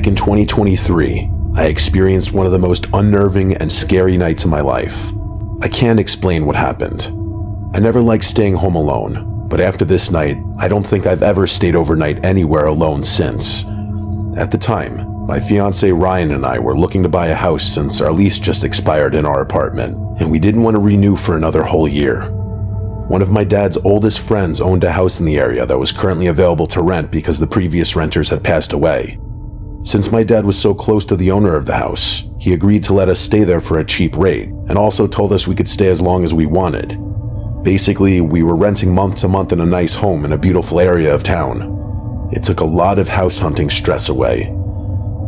Back in 2023, I experienced one of the most unnerving and scary nights of my life. I can't explain what happened. I never liked staying home alone, but after this night, I don't think I've ever stayed overnight anywhere alone since. At the time, my fiancé Ryan and I were looking to buy a house since our lease just expired in our apartment, and we didn't want to renew for another whole year. One of my dad's oldest friends owned a house in the area that was currently available to rent because the previous renters had passed away. Since my dad was so close to the owner of the house, he agreed to let us stay there for a cheap rate, and also told us we could stay as long as we wanted. Basically, we were renting month to month in a nice home in a beautiful area of town. It took a lot of house hunting stress away.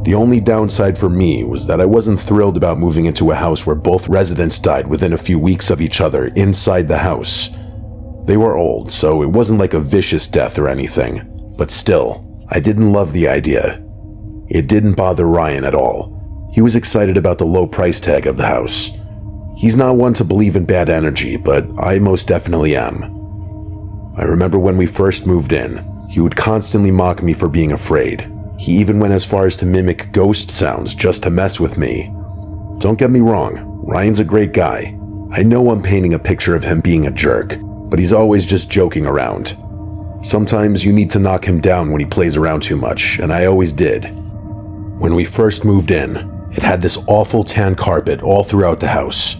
The only downside for me was that I wasn't thrilled about moving into a house where both residents died within a few weeks of each other inside the house. They were old, so it wasn't like a vicious death or anything, but still, I didn't love the idea. It didn't bother Ryan at all. He was excited about the low price tag of the house. He's not one to believe in bad energy, but I most definitely am. I remember when we first moved in, he would constantly mock me for being afraid. He even went as far as to mimic ghost sounds just to mess with me. Don't get me wrong, Ryan's a great guy. I know I'm painting a picture of him being a jerk, but he's always just joking around. Sometimes you need to knock him down when he plays around too much, and I always did. When we first moved in, it had this awful tan carpet all throughout the house.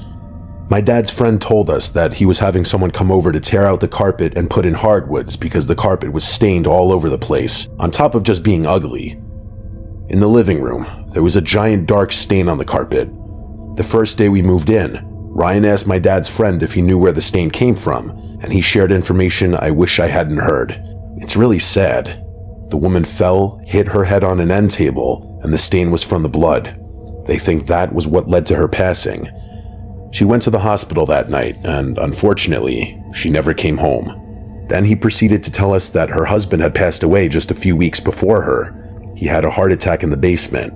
My dad's friend told us that he was having someone come over to tear out the carpet and put in hardwoods because the carpet was stained all over the place, on top of just being ugly. In the living room, there was a giant dark stain on the carpet. The first day we moved in, Ryan asked my dad's friend if he knew where the stain came from, and he shared information I wish I hadn't heard. It's really sad. The woman fell, hit her head on an end table, and the stain was from the blood. They think that was what led to her passing. She went to the hospital that night, and unfortunately, she never came home. Then he proceeded to tell us that her husband had passed away just a few weeks before her. He had a heart attack in the basement.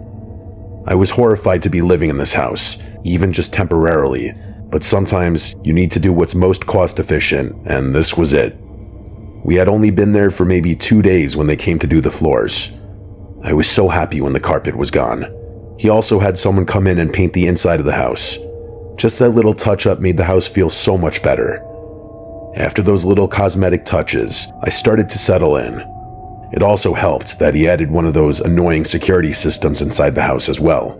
I was horrified to be living in this house, even just temporarily, but sometimes you need to do what's most cost efficient, and this was it. We had only been there for maybe 2 days when they came to do the floors. I was so happy when the carpet was gone. He also had someone come in and paint the inside of the house. Just that little touch-up made the house feel so much better. After those little cosmetic touches, I started to settle in. It also helped that he added one of those annoying security systems inside the house as well.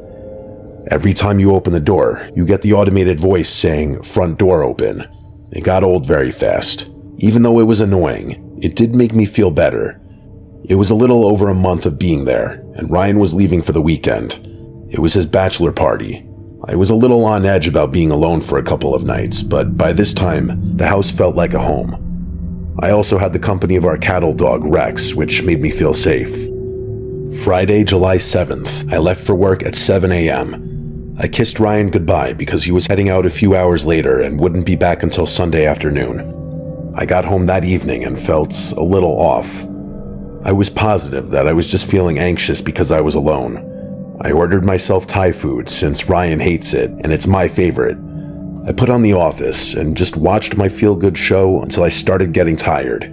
Every time you open the door, you get the automated voice saying, "Front door open." It got old very fast. Even though it was annoying, it did make me feel better. It was a little over a month of being there, and Ryan was leaving for the weekend. It was his bachelor party. I was a little on edge about being alone for a couple of nights, but by this time, the house felt like a home. I also had the company of our cattle dog, Rex, which made me feel safe. Friday, July 7th, I left for work at 7 a.m. I kissed Ryan goodbye because he was heading out a few hours later and wouldn't be back until Sunday afternoon. I got home that evening and felt a little off. I was positive that I was just feeling anxious because I was alone. I ordered myself Thai food since Ryan hates it and it's my favorite. I put on The Office and just watched my feel-good show until I started getting tired.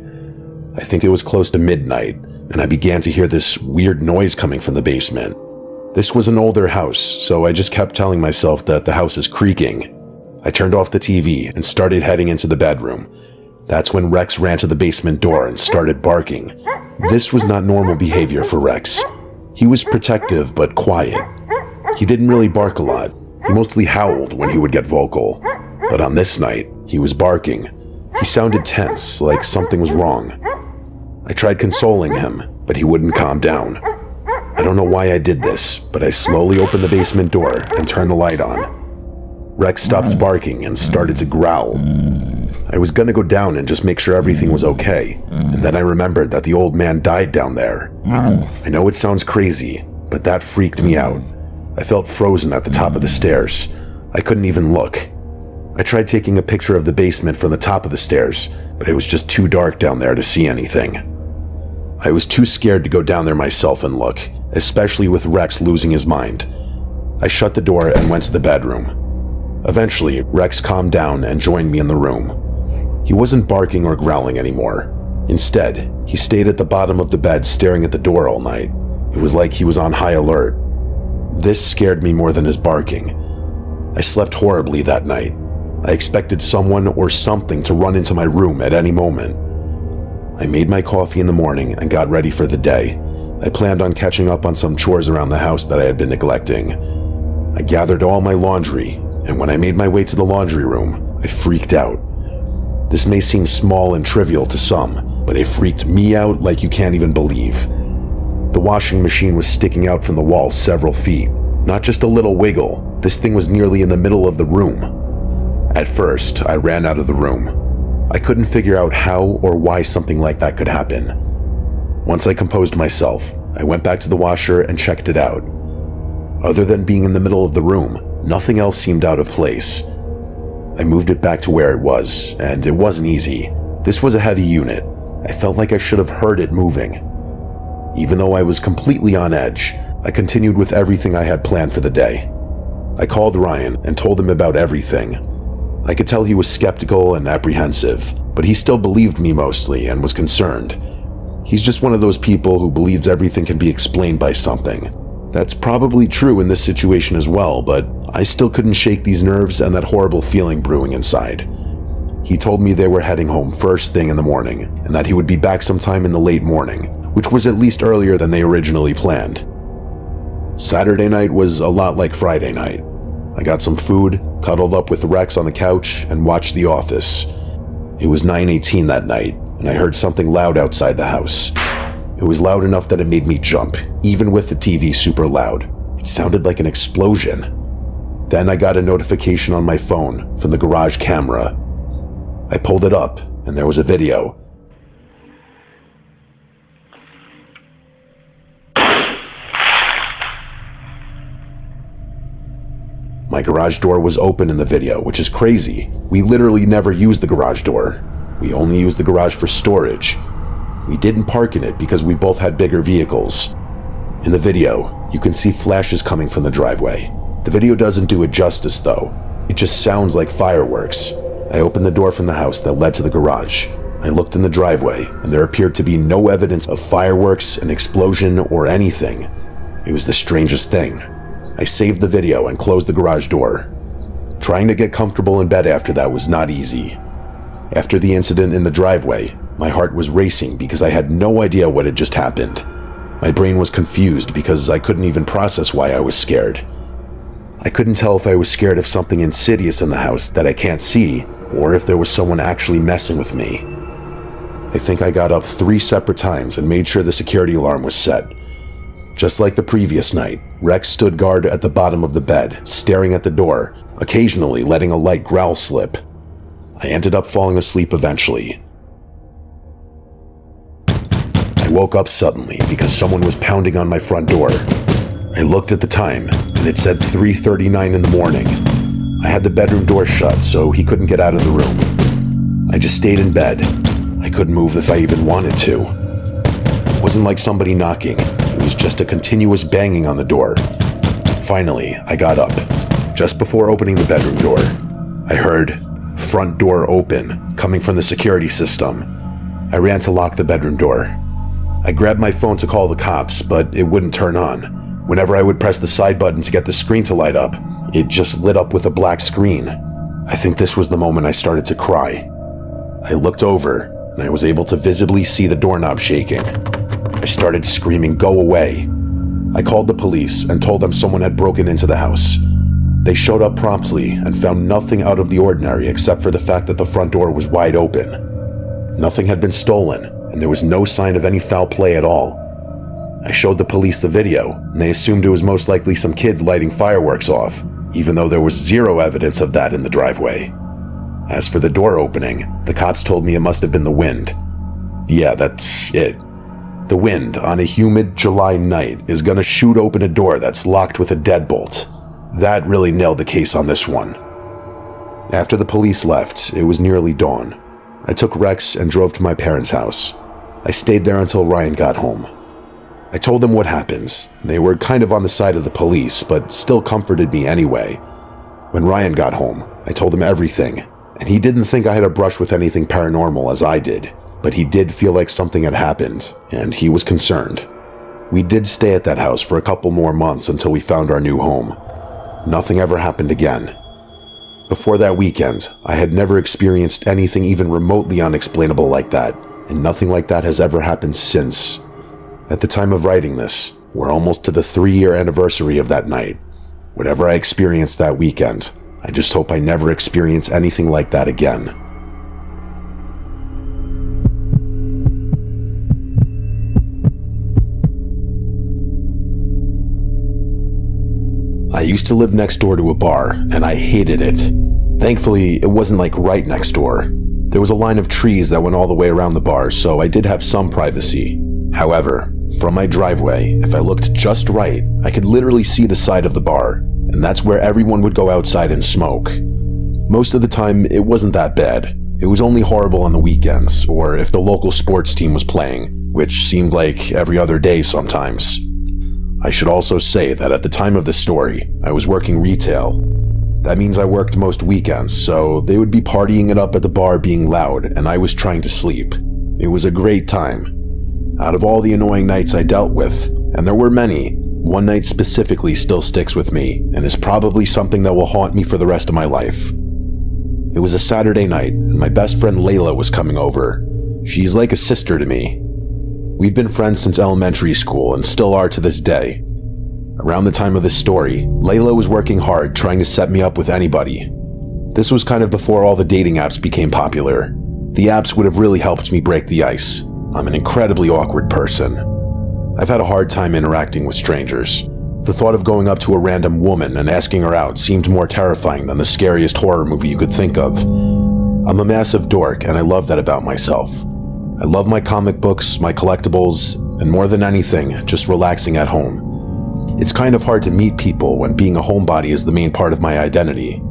I think it was close to midnight, and I began to hear this weird noise coming from the basement. This was an older house, so I just kept telling myself that the house is creaking. I turned off the TV and started heading into the bedroom. That's when Rex ran to the basement door and started barking. This was not normal behavior for Rex. He was protective but quiet. He didn't really bark a lot. He mostly howled when he would get vocal. But on this night, he was barking. He sounded tense, like something was wrong. I tried consoling him, but he wouldn't calm down. I don't know why I did this, but I slowly opened the basement door and turned the light on. Rex stopped barking and started to growl. I was gonna go down and just make sure everything was okay, and then I remembered that the old man died down there. I know it sounds crazy, but that freaked me out. I felt frozen at the top of the stairs. I couldn't even look. I tried taking a picture of the basement from the top of the stairs, but it was just too dark down there to see anything. I was too scared to go down there myself and look, especially with Rex losing his mind. I shut the door and went to the bedroom. Eventually, Rex calmed down and joined me in the room. He wasn't barking or growling anymore. Instead, he stayed at the bottom of the bed staring at the door all night. It was like he was on high alert. This scared me more than his barking. I slept horribly that night. I expected someone or something to run into my room at any moment. I made my coffee in the morning and got ready for the day. I planned on catching up on some chores around the house that I had been neglecting. I gathered all my laundry, and when I made my way to the laundry room, I freaked out. This may seem small and trivial to some, but it freaked me out like you can't even believe. The washing machine was sticking out from the wall several feet. Not just a little wiggle, this thing was nearly in the middle of the room. At first, I ran out of the room. I couldn't figure out how or why something like that could happen. Once I composed myself, I went back to the washer and checked it out. Other than being in the middle of the room, nothing else seemed out of place. I moved it back to where it was, and it wasn't easy. This was a heavy unit. I felt like I should have heard it moving. Even though I was completely on edge, I continued with everything I had planned for the day. I called Ryan and told him about everything. I could tell he was skeptical and apprehensive, but he still believed me mostly and was concerned. He's just one of those people who believes everything can be explained by something. That's probably true in this situation as well, but I still couldn't shake these nerves and that horrible feeling brewing inside. He told me they were heading home first thing in the morning, and that he would be back sometime in the late morning, which was at least earlier than they originally planned. Saturday night was a lot like Friday night. I got some food, cuddled up with Rex on the couch, and watched The Office. It was 9:18 that night, and I heard something loud outside the house. It was loud enough that it made me jump, even with the TV super loud. It sounded like an explosion. Then I got a notification on my phone from the garage camera. I pulled it up, and there was a video. My garage door was open in the video, which is crazy. We literally never used the garage door. We only used the garage for storage. We didn't park in it because we both had bigger vehicles. In the video, you can see flashes coming from the driveway. The video doesn't do it justice though. It just sounds like fireworks. I opened the door from the house that led to the garage. I looked in the driveway, and there appeared to be no evidence of fireworks, an explosion, or anything. It was the strangest thing. I saved the video and closed the garage door. Trying to get comfortable in bed after that was not easy. After the incident in the driveway, my heart was racing because I had no idea what had just happened. My brain was confused because I couldn't even process why I was scared. I couldn't tell if I was scared of something insidious in the house that I can't see, or if there was someone actually messing with me. I think I got up 3 separate times and made sure the security alarm was set. Just like the previous night, Rex stood guard at the bottom of the bed, staring at the door, occasionally letting a light growl slip. I ended up falling asleep eventually. I woke up suddenly because someone was pounding on my front door. I looked at the time, and it said 3:39 in the morning. I had the bedroom door shut, so he couldn't get out of the room. I just stayed in bed. I couldn't move if I even wanted to. It wasn't like somebody knocking. It was just a continuous banging on the door. Finally, I got up. Just before opening the bedroom door, I heard front door open, coming from the security system. I ran to lock the bedroom door. I grabbed my phone to call the cops, but it wouldn't turn on. Whenever I would press the side button to get the screen to light up, it just lit up with a black screen. I think this was the moment I started to cry. I looked over, and I was able to visibly see the doorknob shaking. I started screaming, "Go away." I called the police and told them someone had broken into the house. They showed up promptly and found nothing out of the ordinary except for the fact that the front door was wide open. Nothing had been stolen, and there was no sign of any foul play at all. I showed the police the video, and they assumed it was most likely some kids lighting fireworks off, even though there was zero evidence of that in the driveway. As for the door opening, the cops told me it must have been the wind. Yeah, that's it. The wind on a humid July night is gonna shoot open a door that's locked with a deadbolt. That really nailed the case on this one. After the police left, it was nearly dawn. I took Rex and drove to my parents' house. I stayed there until Ryan got home. I told them what happened. They were kind of on the side of the police, but still comforted me anyway. When Ryan got home, I told him everything, and he didn't think I had a brush with anything paranormal as I did, but he did feel like something had happened, and he was concerned. We did stay at that house for a couple more months until we found our new home. Nothing ever happened again. Before that weekend, I had never experienced anything even remotely unexplainable like that, and nothing like that has ever happened since. At the time of writing this, we're almost to the 3-year anniversary of that night. Whatever I experienced that weekend, I just hope I never experience anything like that again. I used to live next door to a bar, and I hated it. Thankfully, it wasn't like right next door. There was a line of trees that went all the way around the bar, so I did have some privacy. However, from my driveway, if I looked just right, I could literally see the side of the bar, and that's where everyone would go outside and smoke. Most of the time, it wasn't that bad. It was only horrible on the weekends, or if the local sports team was playing, which seemed like every other day sometimes. I should also say that at the time of this story, I was working retail. That means I worked most weekends, so they would be partying it up at the bar being loud, and I was trying to sleep. It was a great time. Out of all the annoying nights I dealt with, and there were many, one night specifically still sticks with me, and is probably something that will haunt me for the rest of my life. It was a Saturday night, and my best friend Layla was coming over. She's like a sister to me. We've been friends since elementary school and still are to this day. Around the time of this story, Layla was working hard trying to set me up with anybody. This was kind of before all the dating apps became popular. The apps would have really helped me break the ice. I'm an incredibly awkward person. I've had a hard time interacting with strangers. The thought of going up to a random woman and asking her out seemed more terrifying than the scariest horror movie you could think of. I'm a massive dork, and I love that about myself. I love my comic books, my collectibles, and more than anything, just relaxing at home. It's kind of hard to meet people when being a homebody is the main part of my identity.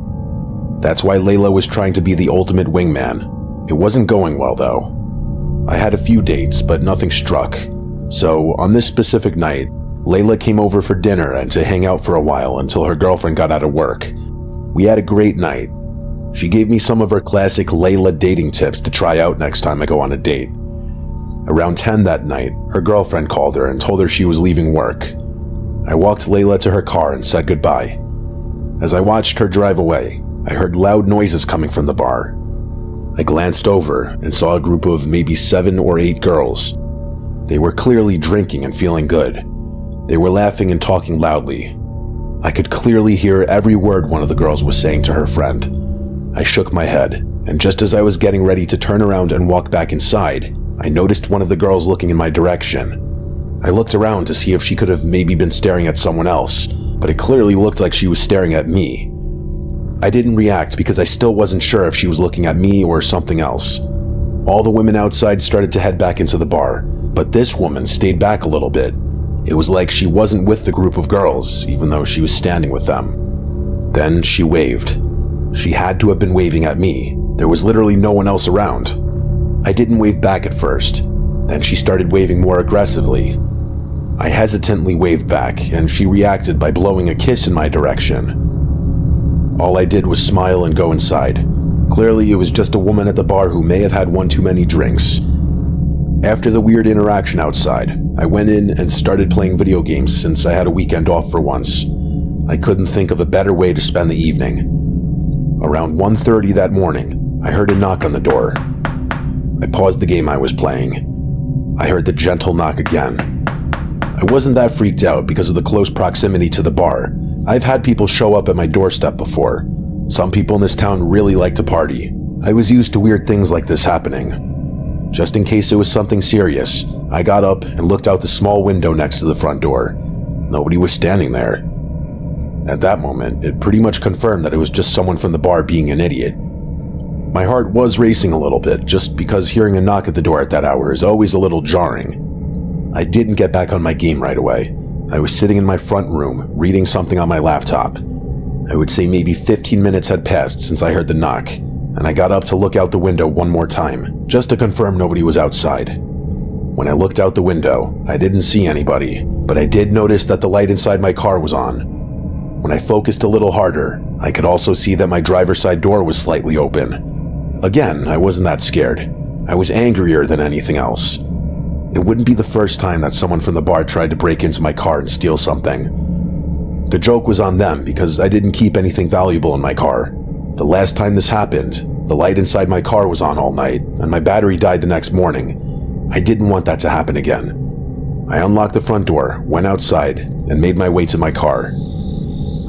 That's why Layla was trying to be the ultimate wingman. It wasn't going well, though. I had a few dates, but nothing struck. So, on this specific night, Layla came over for dinner and to hang out for a while until her girlfriend got out of work. We had a great night. She gave me some of her classic Layla dating tips to try out next time I go on a date. Around 10 that night, her girlfriend called her and told her she was leaving work. I walked Layla to her car and said goodbye. As I watched her drive away, I heard loud noises coming from the bar. I glanced over and saw a group of maybe 7 or 8 girls. They were clearly drinking and feeling good. They were laughing and talking loudly. I could clearly hear every word one of the girls was saying to her friend. I shook my head, and just as I was getting ready to turn around and walk back inside, I noticed one of the girls looking in my direction. I looked around to see if she could have maybe been staring at someone else, but it clearly looked like she was staring at me. I didn't react because I still wasn't sure if she was looking at me or something else. All the women outside started to head back into the bar, but this woman stayed back a little bit. It was like she wasn't with the group of girls, even though she was standing with them. Then she waved. She had to have been waving at me. There was literally no one else around. I didn't wave back at first. Then she started waving more aggressively. I hesitantly waved back, and she reacted by blowing a kiss in my direction. All I did was smile and go inside. Clearly, it was just a woman at the bar who may have had one too many drinks. After the weird interaction outside, I went in and started playing video games since I had a weekend off for once. I couldn't think of a better way to spend the evening. Around 1:30 that morning, I heard a knock on the door. I paused the game I was playing. I heard the gentle knock again. I wasn't that freaked out because of the close proximity to the bar. I've had people show up at my doorstep before. Some people in this town really like to party. I was used to weird things like this happening. Just in case it was something serious, I got up and looked out the small window next to the front door. Nobody was standing there. At that moment, it pretty much confirmed that it was just someone from the bar being an idiot. My heart was racing a little bit, just because hearing a knock at the door at that hour is always a little jarring. I didn't get back on my game right away. I was sitting in my front room, reading something on my laptop. I would say maybe 15 minutes had passed since I heard the knock, and I got up to look out the window one more time, just to confirm nobody was outside. When I looked out the window, I didn't see anybody, but I did notice that the light inside my car was on. When I focused a little harder, I could also see that my driver's side door was slightly open. Again, I wasn't that scared. I was angrier than anything else. It wouldn't be the first time that someone from the bar tried to break into my car and steal something. The joke was on them because I didn't keep anything valuable in my car. The last time this happened, the light inside my car was on all night, and my battery died the next morning. I didn't want that to happen again. I unlocked the front door, went outside, and made my way to my car.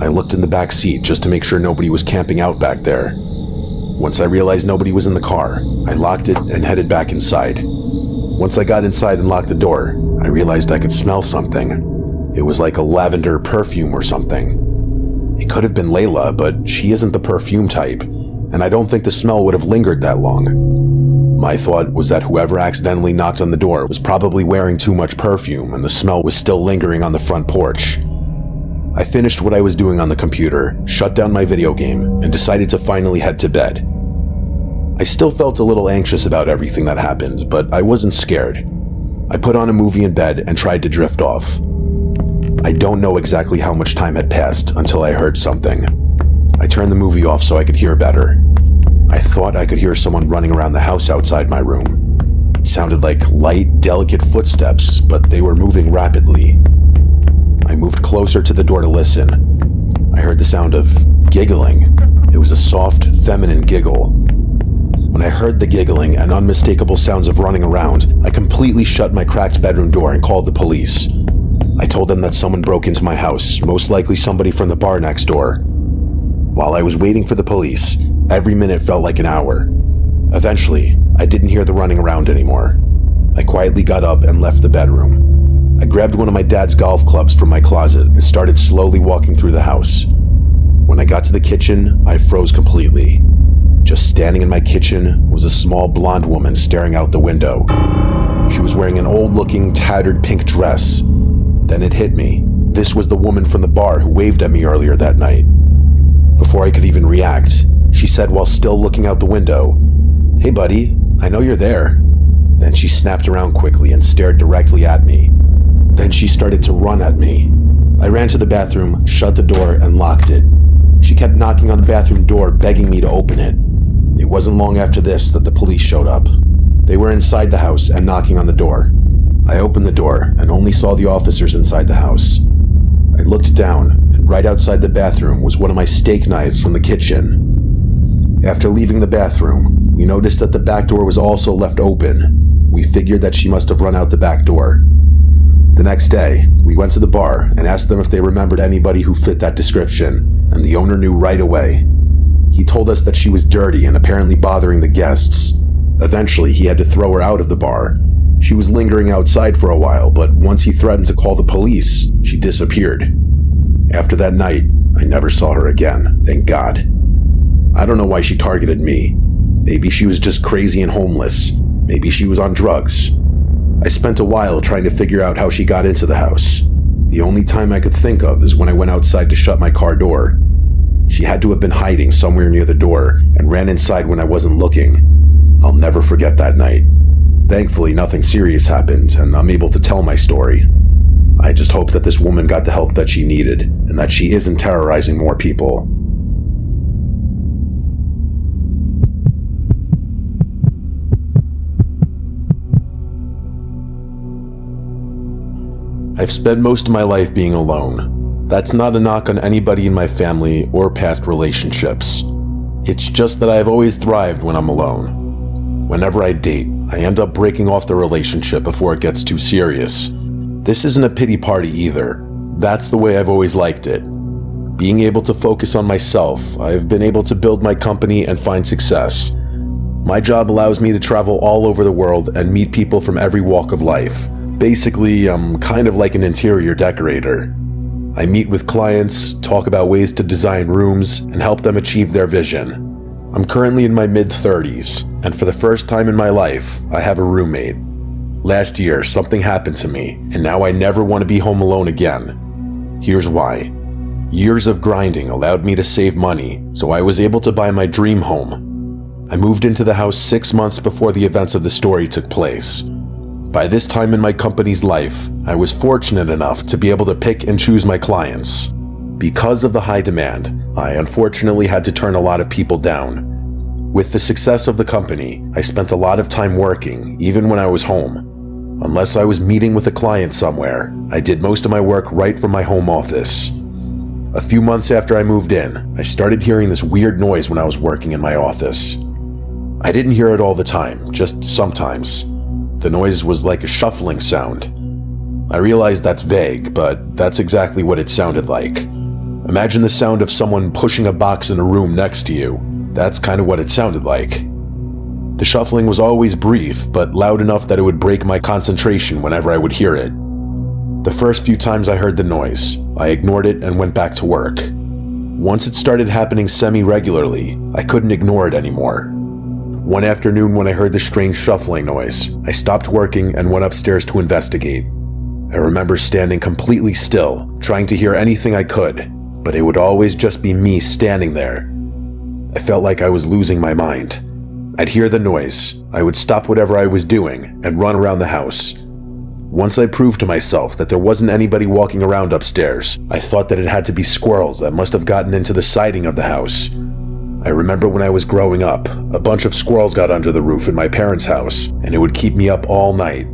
I looked in the back seat just to make sure nobody was camping out back there. Once I realized nobody was in the car, I locked it and headed back inside. Once I got inside and locked the door, I realized I could smell something. It was like a lavender perfume or something. It could have been Layla, but she isn't the perfume type, and I don't think the smell would have lingered that long. My thought was that whoever accidentally knocked on the door was probably wearing too much perfume and the smell was still lingering on the front porch. I finished what I was doing on the computer, shut down my video game, and decided to finally head to bed. I still felt a little anxious about everything that happened, but I wasn't scared. I put on a movie in bed and tried to drift off. I don't know exactly how much time had passed until I heard something. I turned the movie off so I could hear better. I thought I could hear someone running around the house outside my room. It sounded like light, delicate footsteps, but they were moving rapidly. I moved closer to the door to listen. I heard the sound of giggling. It was a soft, feminine giggle. When I heard the giggling and unmistakable sounds of running around, I completely shut my cracked bedroom door and called the police. I told them that someone broke into my house, most likely somebody from the bar next door. While I was waiting for the police, every minute felt like an hour. Eventually, I didn't hear the running around anymore. I quietly got up and left the bedroom. I grabbed one of my dad's golf clubs from my closet and started slowly walking through the house. When I got to the kitchen, I froze completely. Just standing in my kitchen was a small blonde woman staring out the window. She was wearing an old-looking, tattered pink dress. Then it hit me. This was the woman from the bar who waved at me earlier that night. Before I could even react, she said while still looking out the window, "Hey buddy, I know you're there." Then she snapped around quickly and stared directly at me. Then she started to run at me. I ran to the bathroom, shut the door, and locked it. She kept knocking on the bathroom door, begging me to open it. It wasn't long after this that the police showed up. They were inside the house and knocking on the door. I opened the door and only saw the officers inside the house. I looked down, and right outside the bathroom was one of my steak knives from the kitchen. After leaving the bathroom, we noticed that the back door was also left open. We figured that she must have run out the back door. The next day, we went to the bar and asked them if they remembered anybody who fit that description, and the owner knew right away. He told us that she was dirty and apparently bothering the guests. Eventually, he had to throw her out of the bar. She was lingering outside for a while, but once he threatened to call the police, she disappeared. After that night, I never saw her again, thank God. I don't know why she targeted me. Maybe she was just crazy and homeless. Maybe she was on drugs. I spent a while trying to figure out how she got into the house. The only time I could think of is when I went outside to shut my car door. She had to have been hiding somewhere near the door and ran inside when I wasn't looking. I'll never forget that night. Thankfully, nothing serious happened, and I'm able to tell my story. I just hope that this woman got the help that she needed, and that she isn't terrorizing more people. I've spent most of my life being alone. That's not a knock on anybody in my family or past relationships. It's just that I've always thrived when I'm alone. Whenever I date, I end up breaking off the relationship before it gets too serious. This isn't a pity party either. That's the way I've always liked it. Being able to focus on myself, I've been able to build my company and find success. My job allows me to travel all over the world and meet people from every walk of life. Basically, I'm kind of like an interior decorator. I meet with clients, talk about ways to design rooms, and help them achieve their vision. I'm currently in my mid-30s, and for the first time in my life, I have a roommate. Last year, something happened to me, and now I never want to be home alone again. Here's why. Years of grinding allowed me to save money, so I was able to buy my dream home. I moved into the house 6 months before the events of the story took place. By this time in my company's life, I was fortunate enough to be able to pick and choose my clients. Because of the high demand, I unfortunately had to turn a lot of people down. With the success of the company, I spent a lot of time working, even when I was home. Unless I was meeting with a client somewhere, I did most of my work right from my home office. A few months after I moved in, I started hearing this weird noise when I was working in my office. I didn't hear it all the time, just sometimes. The noise was like a shuffling sound. I realize that's vague, but that's exactly what it sounded like. Imagine the sound of someone pushing a box in a room next to you. That's kind of what it sounded like. The shuffling was always brief, but loud enough that it would break my concentration whenever I would hear it. The first few times I heard the noise, I ignored it and went back to work. Once it started happening semi-regularly, I couldn't ignore it anymore. One afternoon when I heard the strange shuffling noise, I stopped working and went upstairs to investigate. I remember standing completely still, trying to hear anything I could, but it would always just be me standing there. I felt like I was losing my mind. I'd hear the noise, I would stop whatever I was doing, and run around the house. Once I proved to myself that there wasn't anybody walking around upstairs, I thought that it had to be squirrels that must have gotten into the siding of the house. I remember when I was growing up, a bunch of squirrels got under the roof in my parents' house, and it would keep me up all night.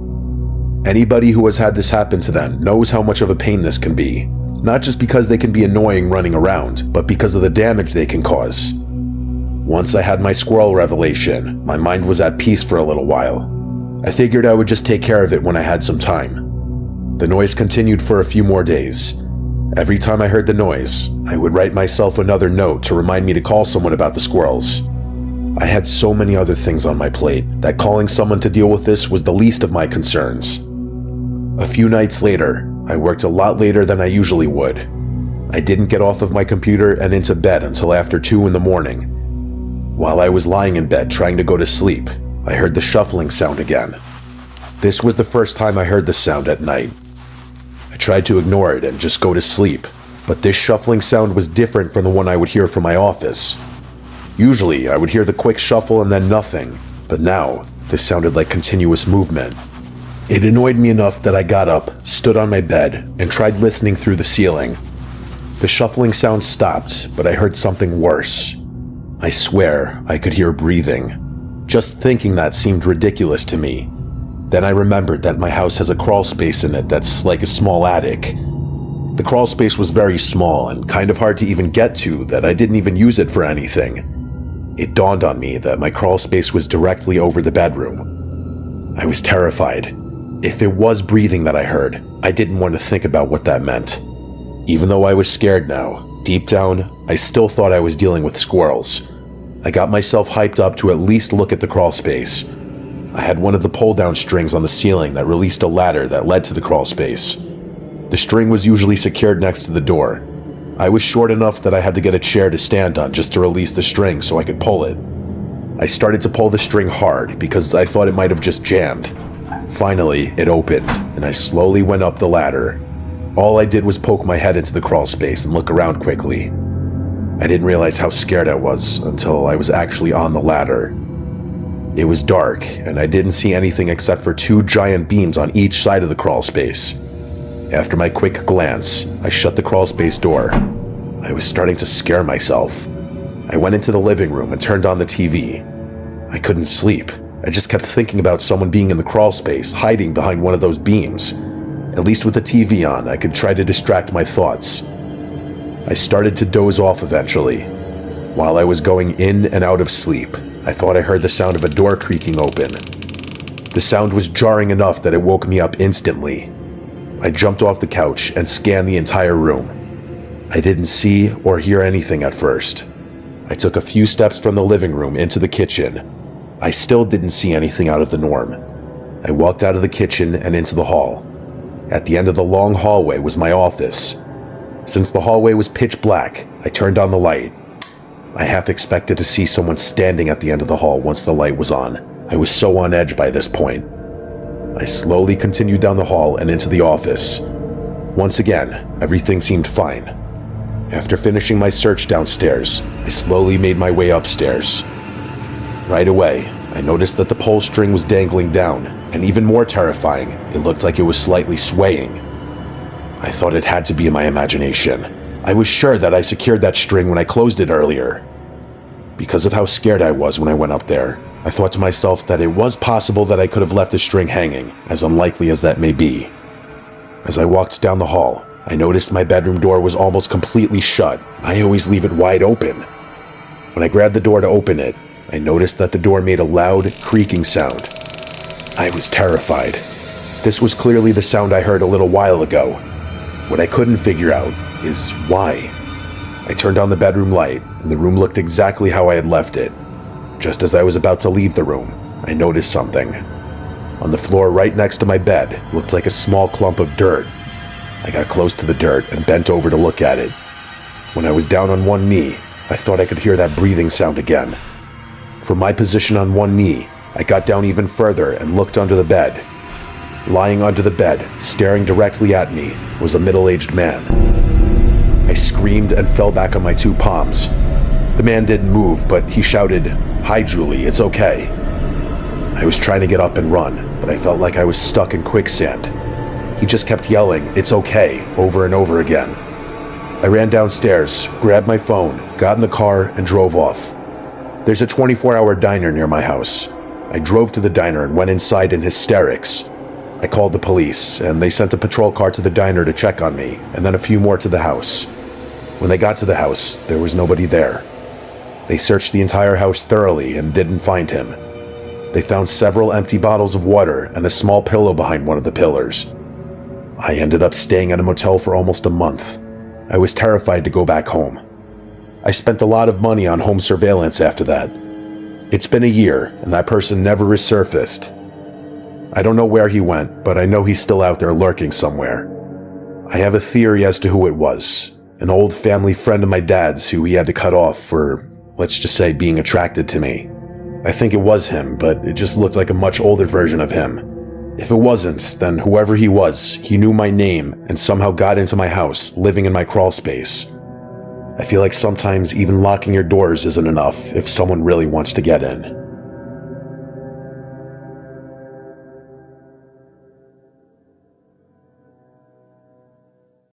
Anybody who has had this happen to them knows how much of a pain this can be, not just because they can be annoying running around, but because of the damage they can cause. Once I had my squirrel revelation, my mind was at peace for a little while. I figured I would just take care of it when I had some time. The noise continued for a few more days. Every time I heard the noise, I would write myself another note to remind me to call someone about the squirrels. I had so many other things on my plate that calling someone to deal with this was the least of my concerns. A few nights later, I worked a lot later than I usually would. I didn't get off of my computer and into bed until after 2 in the morning. While I was lying in bed trying to go to sleep, I heard the shuffling sound again. This was the first time I heard the sound at night. I tried to ignore it and just go to sleep, but this shuffling sound was different from the one I would hear from my office. Usually, I would hear the quick shuffle and then nothing, but now, this sounded like continuous movement. It annoyed me enough that I got up, stood on my bed, and tried listening through the ceiling. The shuffling sound stopped, but I heard something worse. I swear I could hear breathing. Just thinking that seemed ridiculous to me. Then I remembered that my house has a crawl space in it that's like a small attic. The crawl space was very small and kind of hard to even get to that I didn't even use it for anything. It dawned on me that my crawl space was directly over the bedroom. I was terrified. If it was breathing that I heard, I didn't want to think about what that meant. Even though I was scared now, deep down, I still thought I was dealing with squirrels. I got myself hyped up to at least look at the crawl space. I had one of the pull-down strings on the ceiling that released a ladder that led to the crawl space. The string was usually secured next to the door. I was short enough that I had to get a chair to stand on just to release the string so I could pull it. I started to pull the string hard because I thought it might have just jammed. Finally, it opened, and I slowly went up the ladder. All I did was poke my head into the crawl space and look around quickly. I didn't realize how scared I was until I was actually on the ladder. It was dark, and I didn't see anything except for 2 giant beams on each side of the crawl space. After my quick glance, I shut the crawl space door. I was starting to scare myself. I went into the living room and turned on the TV. I couldn't sleep. I just kept thinking about someone being in the crawl space, hiding behind one of those beams. At least with the TV on, I could try to distract my thoughts. I started to doze off eventually. While I was going in and out of sleep, I thought I heard the sound of a door creaking open. The sound was jarring enough that it woke me up instantly. I jumped off the couch and scanned the entire room. I didn't see or hear anything at first. I took a few steps from the living room into the kitchen. I still didn't see anything out of the norm. I walked out of the kitchen and into the hall. At the end of the long hallway was my office. Since the hallway was pitch black, I turned on the light. I half expected to see someone standing at the end of the hall once the light was on. I was so on edge by this point. I slowly continued down the hall and into the office. Once again, everything seemed fine. After finishing my search downstairs, I slowly made my way upstairs. Right away, I noticed that the pole string was dangling down, and even more terrifying, it looked like it was slightly swaying. I thought it had to be in my imagination. I was sure that I secured that string when I closed it earlier. Because of how scared I was when I went up there, I thought to myself that it was possible that I could have left the string hanging, as unlikely as that may be. As I walked down the hall, I noticed my bedroom door was almost completely shut. I always leave it wide open. When I grabbed the door to open it, I noticed that the door made a loud, creaking sound. I was terrified. This was clearly the sound I heard a little while ago. What I couldn't figure out is why. I turned on the bedroom light, and the room looked exactly how I had left it. Just as I was about to leave the room, I noticed something. On the floor right next to my bed looked like a small clump of dirt. I got close to the dirt and bent over to look at it. When I was down on one knee, I thought I could hear that breathing sound again. From my position on one knee, I got down even further and looked under the bed. Lying under the bed, staring directly at me, was a middle-aged man. I screamed and fell back on my two palms. The man didn't move, but he shouted, "Hi, Julie, it's okay." I was trying to get up and run, but I felt like I was stuck in quicksand. He just kept yelling, "It's okay," over and over again. I ran downstairs, grabbed my phone, got in the car, and drove off. There's a 24-hour diner near my house. I drove to the diner and went inside in hysterics. I called the police, and they sent a patrol car to the diner to check on me, and then a few more to the house. When they got to the house, there was nobody there. They searched the entire house thoroughly and didn't find him. They found several empty bottles of water and a small pillow behind one of the pillars. I ended up staying at a motel for almost a month. I was terrified to go back home. I spent a lot of money on home surveillance after that. It's been a year, and that person never resurfaced. I don't know where he went, but I know he's still out there lurking somewhere. I have a theory as to who it was. An old family friend of my dad's who he had to cut off for, let's just say, being attracted to me. I think it was him, but it just looked like a much older version of him. If it wasn't, then whoever he was, he knew my name and somehow got into my house, living in my crawl space. I feel like sometimes even locking your doors isn't enough if someone really wants to get in.